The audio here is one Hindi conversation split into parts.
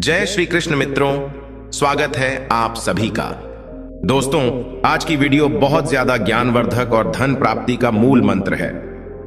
जय श्री कृष्ण मित्रों, स्वागत है आप सभी का। दोस्तों, आज की वीडियो बहुत ज्यादा ज्ञानवर्धक और धन प्राप्ति का मूल मंत्र है।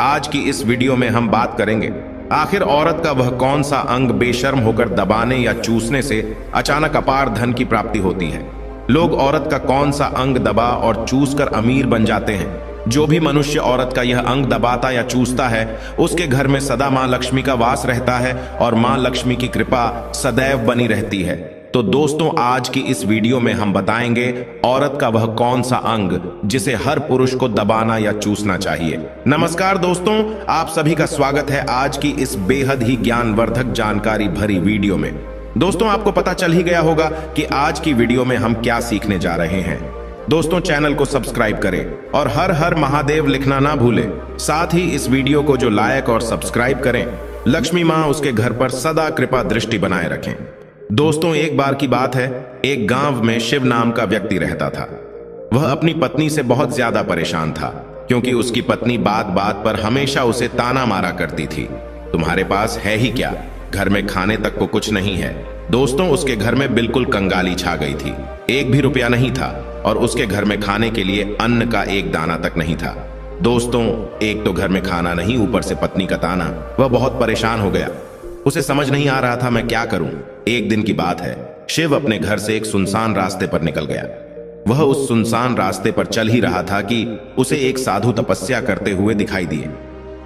आज की इस वीडियो में हम बात करेंगे आखिर औरत का वह कौन सा अंग बेशर्म होकर दबाने या चूसने से अचानक अपार धन की प्राप्ति होती है। लोग औरत का कौन सा अंग दबा और चूस कर अमीर बन जाते हैं। जो भी मनुष्य औरत का यह अंग दबाता या चूसता है, उसके घर में सदा मां लक्ष्मी का वास रहता है और मां लक्ष्मी की कृपा सदैव बनी रहती है। तो दोस्तों, आज की इस वीडियो में हम बताएंगे औरत का वह कौन सा अंग जिसे हर पुरुष को दबाना या चूसना चाहिए। नमस्कार दोस्तों, आप सभी का स्वागत है आज की इस बेहद ही ज्ञानवर्धक जानकारी भरी वीडियो में। दोस्तों, आपको पता चल ही गया होगा कि आज की वीडियो में हम क्या सीखने जा रहे हैं। दोस्तों, चैनल को सब्सक्राइब करें और हर हर महादेव लिखना ना भूलें। साथ ही इस वीडियो को जो लाइक और सब्सक्राइब करें, लक्ष्मी मां उसके घर पर सदा कृपा दृष्टि बनाए रखें। दोस्तों, एक बार की बात है, एक गांव में शिव नाम का व्यक्ति रहता था। वह अपनी पत्नी से बहुत ज्यादा परेशान था, क्योंकि उसकी पत्नी बात बात पर हमेशा उसे ताना मारा करती थी। तुम्हारे पास है ही क्या, घर में खाने तक को कुछ नहीं है। दोस्तों, उसके घर में बिल्कुल कंगाली छा गई थी। एक भी रुपया नहीं था और उसके घर में खाने के लिए अन्न का एक दाना तक नहीं था। दोस्तों, एक तो घर में खाना नहीं, ऊपर से पत्नी का ताना। वह बहुत परेशान हो गया। उसे समझ नहीं आ रहा था मैं क्या करूं। एक दिन की बात है, शिव अपने घर से एक सुनसान रास्ते पर निकल गया। वह उस सुनसान रास्ते पर चल ही रहा था कि उसे एक साधु तपस्या करते हुए दिखाई दिए।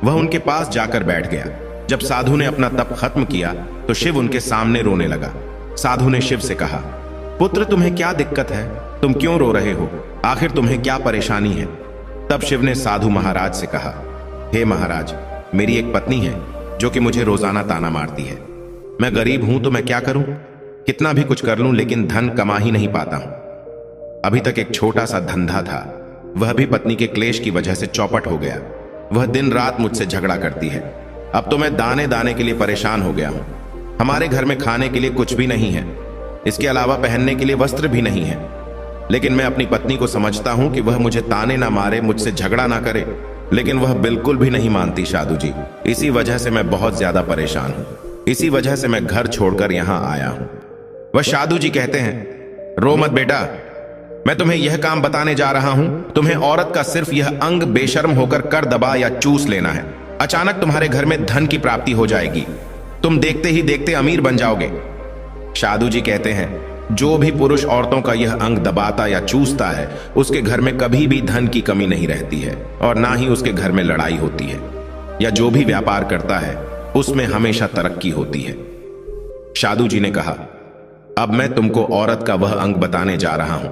वह उनके पास जाकर बैठ गया। जब साधु ने अपना तप खत्म किया तो शिव उनके सामने रोने लगा। साधु ने शिव से कहा, पुत्र, तुम्हें क्या दिक्कत है? तुम क्यों रो रहे हो? आखिर तुम्हें क्या परेशानी है? तब शिव ने साधु महाराज से कहा, हे महाराज, मेरी एक पत्नी है जो कि मुझे रोजाना ताना मारती है। मैं गरीब हूं तो मैं क्या करूं? कितना भी कुछ कर लूं लेकिन धन कमा ही नहीं पाता हूं। अभी तक एक छोटा सा धंधा था, वह भी पत्नी के क्लेश की वजह से चौपट हो गया। वह दिन रात मुझसे झगड़ा करती है। अब तो मैं दाने दाने के लिए परेशान हो गया हूं। हमारे घर में खाने के लिए कुछ भी नहीं है, इसके अलावा पहनने के लिए वस्त्र भी नहीं है। लेकिन मैं अपनी पत्नी को समझता हूं कि वह मुझे ताने ना मारे, मुझसे झगड़ा ना करे, लेकिन वह बिल्कुल भी नहीं मानती साधु जी। इसी वजह से मैं बहुत ज्यादा परेशान हूं। इसी वजह से मैं घर छोड़कर यहां आया हूं। वह साधु जी कहते हैं, रो मत बेटा, मैं तुम्हें यह काम बताने जा रहा हूं। तुम्हें औरत का सिर्फ यह अंग बेशर्म होकर कर दबा या चूस लेना है। अचानक तुम्हारे घर में धन की प्राप्ति हो जाएगी। तुम देखते ही देखते अमीर बन जाओगे। साधु जी कहते हैं, जो भी पुरुष औरतों का यह अंग दबाता या चूसता है, उसके घर में कभी भी धन की कमी नहीं रहती है और ना ही उसके घर में लड़ाई होती है, या जो भी व्यापार करता है उसमें हमेशा तरक्की होती है। साधु जी ने कहा, अब मैं तुमको औरत का वह अंग बताने जा रहा हूं।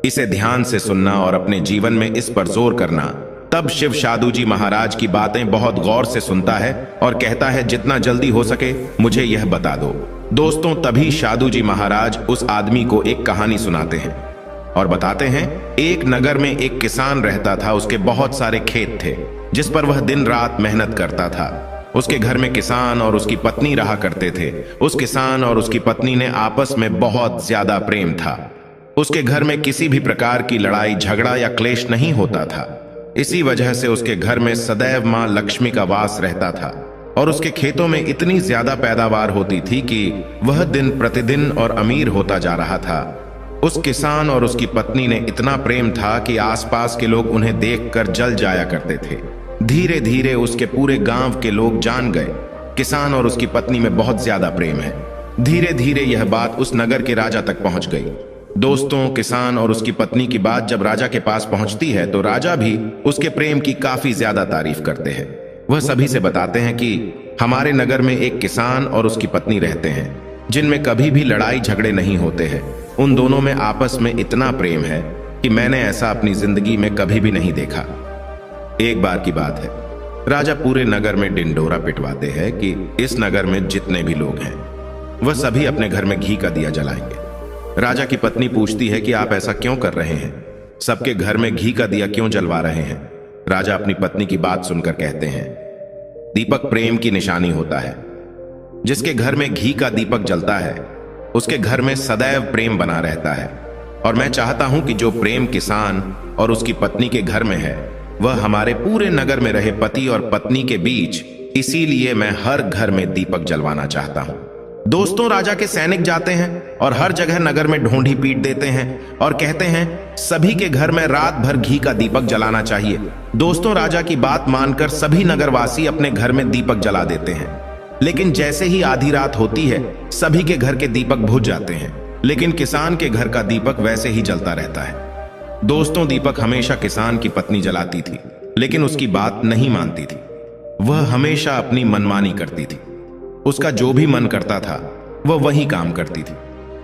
इसे ध्यान से सुनना और अपने जीवन में इस पर जोर करना। तब शिव साधु जी महाराज की बातें बहुत गौर से सुनता है और कहता है, जितना जल्दी हो सके मुझे यह बता दो। दोस्तों, तभी साधु जी महाराज उस आदमी को एक कहानी सुनाते हैं और बताते हैं, एक नगर में एक किसान रहता था। उसके बहुत सारे खेत थे जिस पर वह दिन रात मेहनत करता था। उसके घर में किसान और उसकी पत्नी रहा करते थे। उस किसान और उसकी पत्नी ने आपस में बहुत ज्यादा प्रेम था। उसके घर में किसी भी प्रकार की लड़ाई झगड़ा या क्लेश नहीं होता था। इसी वजह से उसके घर में सदैव मां लक्ष्मी का वास रहता था और उसके खेतों में इतनी ज्यादा पैदावार होती थी कि वह दिन प्रतिदिन और अमीर होता जा रहा था। उस किसान और उसकी पत्नी ने इतना प्रेम था कि आसपास के लोग उन्हें देखकर जल जाया करते थे। धीरे धीरे उसके पूरे गांव के लोग जान गए, किसान और उसकी पत्नी में बहुत ज्यादा प्रेम है। धीरे धीरे यह बात उस नगर के राजा तक पहुंच गई। दोस्तों, किसान और उसकी पत्नी की बात जब राजा के पास पहुंचती है तो राजा भी उसके प्रेम की काफी ज्यादा तारीफ करते हैं। वह सभी से बताते हैं कि हमारे नगर में एक किसान और उसकी पत्नी रहते हैं, जिनमें कभी भी लड़ाई झगड़े नहीं होते हैं। उन दोनों में आपस में इतना प्रेम है कि मैंने ऐसा अपनी जिंदगी में कभी भी नहीं देखा। एक बार की बात है, राजा पूरे नगर में डिंडोरा पिटवाते हैं कि इस नगर में जितने भी लोग हैं वह सभी अपने घर में घी का दिया जलाएंगे। राजा की पत्नी पूछती है कि आप ऐसा क्यों कर रहे हैं? सबके घर में घी का दिया क्यों जलवा रहे हैं? राजा अपनी पत्नी की बात सुनकर कहते हैं, दीपक प्रेम की निशानी होता है। जिसके घर में घी का दीपक जलता है उसके घर में सदैव प्रेम बना रहता है। और मैं चाहता हूं कि जो प्रेम किसान और उसकी पत्नी के घर में है वह हमारे पूरे नगर में रहे, पति और पत्नी के बीच। इसीलिए मैं हर घर में दीपक जलवाना चाहता हूं। दोस्तों, राजा के सैनिक जाते हैं और हर जगह नगर में ढूंढी पीट देते हैं और कहते हैं सभी के घर में रात भर घी का दीपक जलाना चाहिए। दोस्तों, राजा की बात मानकर सभी नगरवासी अपने घर में दीपक जला देते हैं, लेकिन जैसे ही आधी रात होती है सभी के घर के दीपक बुझ जाते हैं, लेकिन किसान के घर का दीपक वैसे ही जलता रहता है। दोस्तों, दीपक हमेशा किसान की पत्नी जलाती थी, लेकिन उसकी बात नहीं मानती थी। वह हमेशा अपनी मनमानी करती थी। उसका जो भी मन करता था वह वही काम करती थी,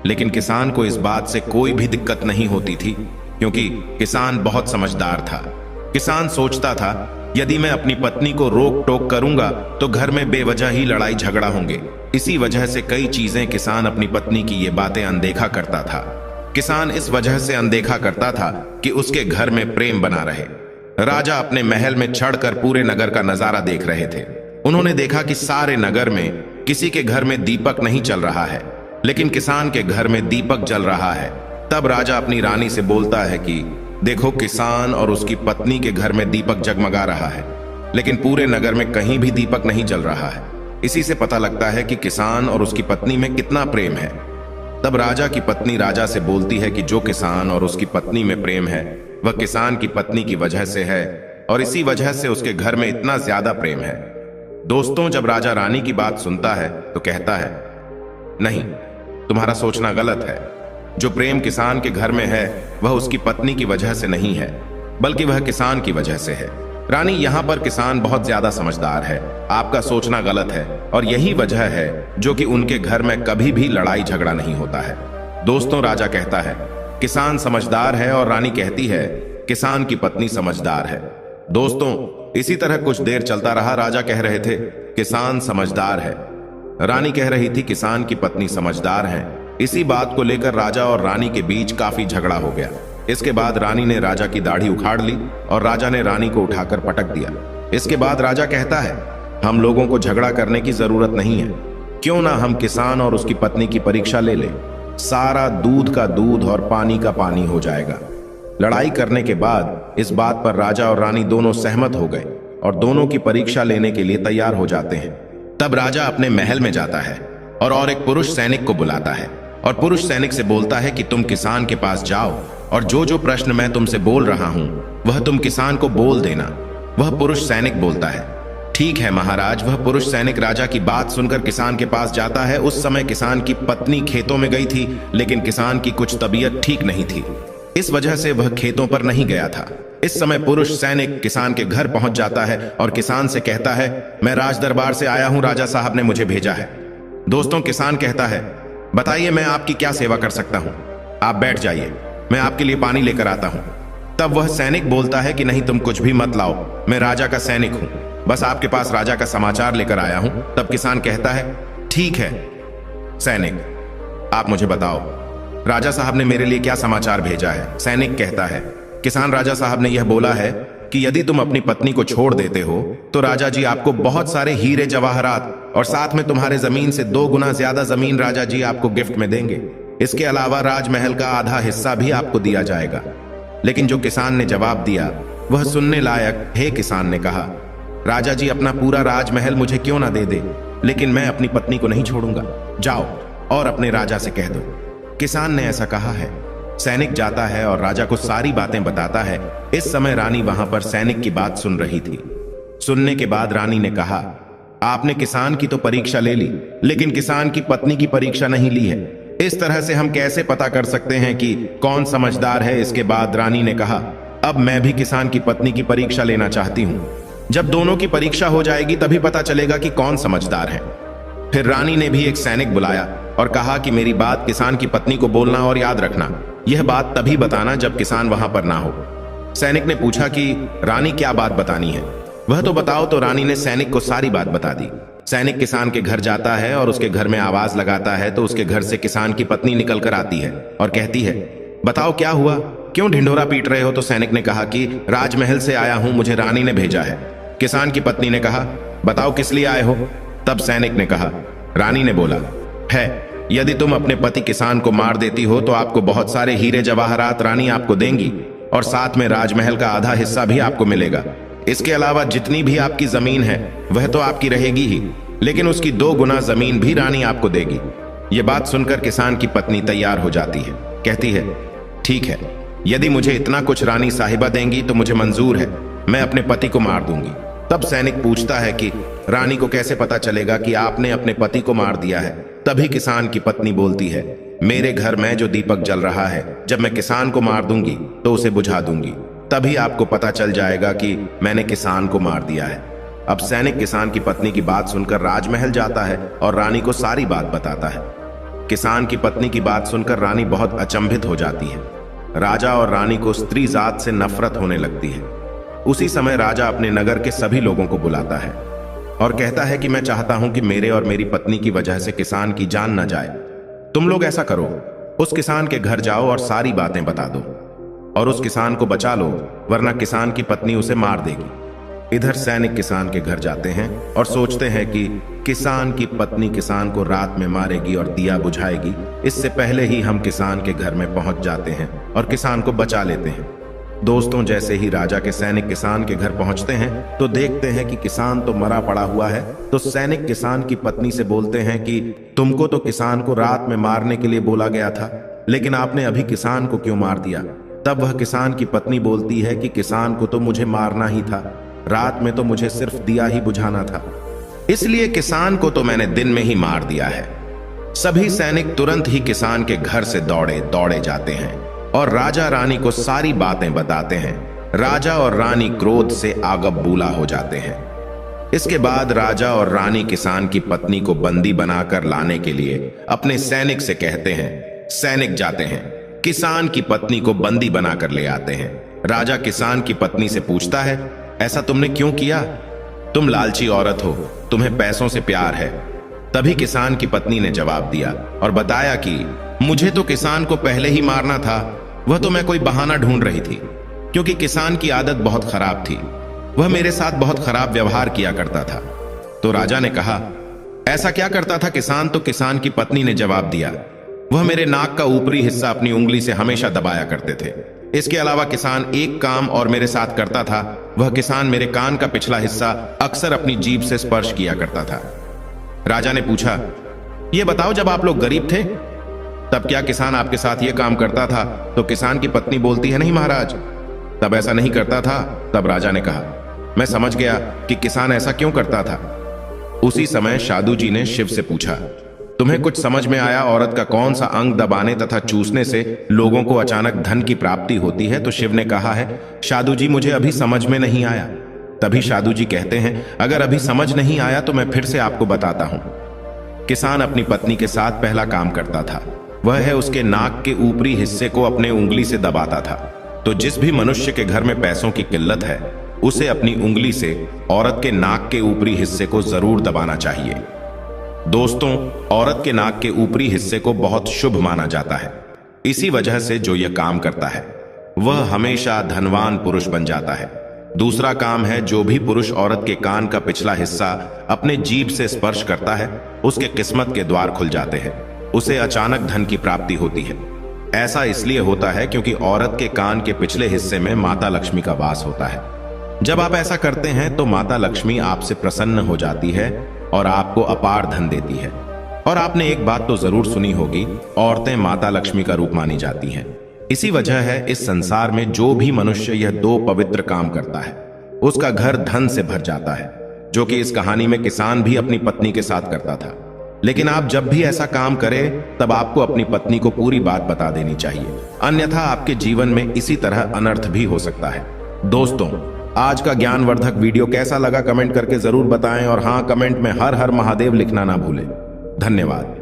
लेकिन किसान को इस बात से कोई भी दिक्कत नहीं होती थी, क्योंकि किसान बहुत समझदार था। किसान सोचता था यदि मैं अपनी पत्नी को रोक टोक करूंगा तो घर में बेवजह ही लड़ाई झगड़ा होंगे। इसी वजह से कई चीजें किसान अपनी पत्नी की ये बातें अनदेखा करता था। किसान इस वजह से अनदेखा करता था कि उसके घर में प्रेम बना रहे। राजा अपने महल में चढ़कर पूरे नगर का नजारा देख रहे थे। उन्होंने देखा कि सारे नगर में किसी के घर में दीपक नहीं चल रहा है, लेकिन किसान के घर में दीपक जल रहा है। तब राजा अपनी रानी से बोलता है कि देखो, किसान और उसकी पत्नी के घर में दीपक जगमगा रहा है, लेकिन पूरे नगर में कहीं भी दीपक नहीं जल रहा है। इसी से पता लगता है कि किसान और उसकी पत्नी में कितना प्रेम है। तब राजा की पत्नी राजा से बोलती है कि जो किसान और उसकी पत्नी में प्रेम है वह किसान की पत्नी की वजह से है, और इसी वजह से उसके घर में इतना ज्यादा प्रेम है। दोस्तों, जब राजा रानी की बात सुनता है तो कहता है नहीं, तुम्हारा सोचना गलत है। जो प्रेम किसान के घर में है वह उसकी पत्नी की वजह से नहीं है, बल्कि वह किसान की वजह से है। रानी, यहाँ पर किसान बहुत ज्यादा समझदार है, आपका सोचना गलत है, और यही वजह है जो कि उनके घर में कभी भी लड़ाई झगड़ा नहीं होता है। दोस्तों, राजा कहता है किसान समझदार है, और रानी कहती है किसान की पत्नी समझदार है। दोस्तों, इसी तरह कुछ देर चलता रहा। राजा कह रहे थे किसान समझदार है, रानी कह रही थी किसान की पत्नी समझदार है। इसी बात को लेकर राजा और रानी के बीच काफी झगड़ा हो गया। इसके बाद रानी ने राजा की दाढ़ी उखाड़ ली और राजा ने रानी को उठाकर पटक दिया। इसके बाद राजा कहता है हम लोगों को झगड़ा करने की जरूरत नहीं है, क्यों ना हम किसान और उसकी पत्नी की परीक्षा ले लें। सारा दूध का दूध और पानी का पानी हो जाएगा। लड़ाई करने के बाद इस बात पर राजा और रानी दोनों सहमत हो गए और दोनों की परीक्षा लेने के लिए तैयार हो जाते हैं। तब राजा अपने महल में जाता है और एक पुरुष सैनिक को बुलाता है और पुरुष सैनिक से बोलता है कि तुम किसान के पास जाओ और जो प्रश्न मैं तुमसे बोल रहा हूं वह तुम किसान को बोल देना। वह पुरुष सैनिक बोलता है ठीक है महाराज। वह पुरुष सैनिक राजा की बात सुनकर किसान के पास जाता है। उस समय किसान की पत्नी खेतों में गई थी, लेकिन किसान की कुछ तबीयत ठीक नहीं थी, इस वजह से वह खेतों पर नहीं गया था। इस समय पुरुष सैनिक किसान के घर पहुंच जाता है और किसान से कहता है मैं राज दरबार से आया हूं, राजा साहब ने मुझे भेजा है। दोस्तों, किसान कहता है बताइए मैं आपकी क्या सेवा कर सकता हूं। आप बैठ जाइए, मैं आपके लिए पानी लेकर आता हूं। तब वह सैनिक बोलता है कि नहीं, तुम कुछ भी मत लाओ, मैं राजा का सैनिक हूं, बस आपके पास राजा का समाचार लेकर आया हूं। तब किसान कहता है ठीक है सैनिक, आप मुझे बताओ राजा साहब ने मेरे लिए क्या समाचार भेजा है। सैनिक कहता है किसान, राजा साहब ने यह बोला है कि यदि तुम अपनी पत्नी को छोड़ देते हो तो राजा जी आपको बहुत सारे हीरे जवाहरात और साथ में तुम्हारे जमीन से 2 गुना ज्यादा जमीन राजा जी आपको गिफ्ट में देंगे। इसके अलावा राजमहल का आधा हिस्सा भी आपको दिया जाएगा। लेकिन जो किसान ने जवाब दिया वह सुनने लायक है। किसान ने कहा राजा जी अपना पूरा राजमहल मुझे क्यों ना दे दे, लेकिन मैं अपनी पत्नी को नहीं छोड़ूंगा। जाओ और अपने राजा से कह दो। किसान ने ऐसा कहा है। सैनिक जाता है और राजा को सारी बातें बताता है। इस समय रानी वहां पर सैनिक की बात सुन रही थी। सुनने के बाद रानी ने कहा आपने किसान की तो परीक्षा ले ली, लेकिन किसान की पत्नी की परीक्षा नहीं ली है। इस तरह से हम कैसे पता कर सकते हैं कि कौन समझदार है। इसके बाद रानी ने कहा अब मैं भी किसान की पत्नी की परीक्षा लेना चाहती हूं। जब दोनों की परीक्षा हो जाएगी तभी पता चलेगा कि कौन समझदार है। फिर रानी ने भी एक सैनिक बुलाया और कहा कि मेरी बात किसान की पत्नी को बोलना और याद रखना। यह बात तभी बताना जब किसान वहां पर ना हो। सैनिक ने पूछा कि रानी क्या बात बतानी है, वह तो बताओ। तो रानी ने सैनिक को सारी बात बता दी। सैनिक किसान के घर जाता है और उसके घर में आवाज लगाता है तो उसके घर से किसान की पत्नी निकल कर आती है और कहती है बताओ क्या हुआ, क्यों ढिंढोरा पीट रहे हो। तो सैनिक ने कहा कि राजमहल से आया हूं, मुझे रानी ने भेजा है। किसान की पत्नी ने कहा बताओ किस लिए आए हो। तब सैनिक ने कहा रानी ने बोला है यदि तुम अपने पति किसान को मार देती हो तो आपको बहुत सारे हीरे जवाहरात रानी आपको देंगी और साथ में राजमहल का आधा हिस्सा भी आपको मिलेगा। इसके अलावा जितनी भी आपकी जमीन है वह तो आपकी रहेगी ही, लेकिन उसकी 2 गुना जमीन भी रानी आपको देगी। ये बात सुनकर किसान की पत्नी तैयार हो जाती है। कहती है, ठीक है, यदि मुझे इतना कुछ रानी साहिबा देंगी तो मुझे मंजूर है, मैं अपने पति को मार दूंगी। तब सैनिक पूछता है कि रानी को कैसे पता चलेगा कि आपने अपने पति को मार दिया है। तभी किसान की पत्नी बोलती है, मेरे घर में जो दीपक जल रहा है, जब मैं किसान को मार दूंगी तो उसे बुझा दूंगी, तभी आपको पता चल जाएगा कि मैंने किसान को मार दिया है। अब सैनिक किसान की पत्नी की बात सुनकर राजमहल जाता है और रानी को सारी बात बताता है। किसान की पत्नी की बात सुनकर रानी बहुत अचंभित हो जाती है। राजा और रानी को स्त्री जात से नफरत होने लगती है। उसी समय राजा अपने नगर के सभी लोगों को बुलाता है और कहता है कि मैं चाहता हूं कि मेरे और मेरी पत्नी की वजह से किसान की जान न जाए। तुम लोग ऐसा करो, उस किसान के घर जाओ और सारी बातें बता दो और उस किसान को बचा लो, वरना किसान की पत्नी उसे मार देगी। इधर सैनिक किसान के घर जाते हैं और सोचते हैं कि किसान की पत्नी किसान को रात में मारेगी और दिया बुझाएगी। इससे पहले ही हम किसान के घर में पहुंच जाते हैं और किसान को बचा लेते हैं। दोस्तों, जैसे ही राजा के सैनिक किसान के घर पहुंचते हैं तो देखते हैं कि किसान तो मरा पड़ा हुआ है। तो सैनिक किसान की पत्नी से बोलते हैं कि तुमको तो किसान को रात में मारने के लिए बोला गया था, लेकिन आपने अभी किसान को क्यों मार दिया? तब वह किसान की पत्नी बोलती है कि किसान को तो मुझे मारना ही था, रात में तो मुझे सिर्फ दिया ही बुझाना था, इसलिए किसान को तो मैंने दिन में ही मार दिया है। सभी सैनिक तुरंत ही किसान के घर से दौड़े जाते हैं और राजा रानी को सारी बातें बताते हैं। राजा और रानी क्रोध से आगबबूला हो जाते हैं। इसके बाद राजा और रानी किसान की पत्नी को बंदी बनाकर लाने के लिए अपने सैनिक से कहते हैं। सैनिक जाते हैं, किसान की पत्नी को बंदी बनाकर ले आते हैं। राजा किसान की पत्नी से पूछता है, ऐसा तुमने क्यों किया? तुम लालची औरत हो, तुम्हें पैसों से प्यार है। तभी किसान की पत्नी ने जवाब दिया और बताया कि मुझे तो किसान को पहले ही मारना था, वह तो मैं कोई बहाना ढूंढ रही थी, क्योंकि किसान की आदत बहुत खराब थी, वह मेरे साथ बहुत खराब व्यवहार किया करता था। तो राजा ने कहा, ऐसा क्या करता था किसान? तो किसान की पत्नी ने जवाब दिया, वह मेरे नाक का ऊपरी हिस्सा अपनी उंगली से हमेशा दबाया करते थे। इसके अलावा किसान एक काम और मेरे साथ करता था, वह किसान मेरे कान का पिछला हिस्सा अक्सर अपनी जीभ से स्पर्श किया करता था। राजा ने पूछा, यह बताओ, जब आप लोग गरीब थे तब क्या किसान आपके साथ यह काम करता था? तो किसान की पत्नी बोलती है, नहीं महाराज, तब ऐसा नहीं करता था। तब राजा ने कहा, मैं समझ गया कि किसान ऐसा क्यों करता था। उसी समय साधु जी ने शिव से पूछा, तुम्हें कुछ समझ में आया औरत का कौन सा अंग दबाने तथा चूसने से लोगों को अचानक धन की प्राप्ति होती है? तो शिव ने कहा है, साधु जी, मुझे अभी समझ में नहीं आया। तभी साधु जी कहते हैं, अगर अभी समझ नहीं आया तो मैं फिर से आपको बताता हूं। किसान अपनी पत्नी के साथ पहला काम करता था, वह है उसके नाक के ऊपरी हिस्से को अपने उंगली से दबाता था। तो जिस भी मनुष्य के घर में पैसों की किल्लत है, उसे अपनी उंगली से औरत के नाक के ऊपरी हिस्से को जरूर दबाना चाहिए। दोस्तों, औरत के नाक के ऊपरी हिस्से को बहुत शुभ माना जाता है। इसी वजह से जो यह काम करता है वह हमेशा धनवान पुरुष बन जाता है। दूसरा काम है, जो भी पुरुष औरत के कान का पिछला हिस्सा अपने जीभ से स्पर्श करता है, उसके किस्मत के द्वार खुल जाते हैं, उसे अचानक धन की प्राप्ति होती है। ऐसा इसलिए होता है क्योंकि औरत के कान के पिछले हिस्से में माता लक्ष्मी का वास होता है। जब आप ऐसा करते हैं तो माता लक्ष्मी आपसे प्रसन्न हो जाती है और आपको अपार धन देती है। और आपने एक बात तो जरूर सुनी होगी, औरतें माता लक्ष्मी का रूप मानी जाती हैं। इसी वजह है इस संसार में जो भी मनुष्य यह 2 पवित्र काम करता है, उसका घर धन से भर जाता है, जो कि इस कहानी में किसान भी अपनी पत्नी के साथ करता था। लेकिन आप जब भी ऐसा काम करें तब आपको अपनी पत्नी को पूरी बात बता देनी चाहिए, अन्यथा आपके जीवन में इसी तरह अनर्थ भी हो सकता है। दोस्तों, आज का ज्ञानवर्धक वीडियो कैसा लगा कमेंट करके जरूर बताएं और हाँ, कमेंट में हर हर महादेव लिखना ना भूलें। धन्यवाद।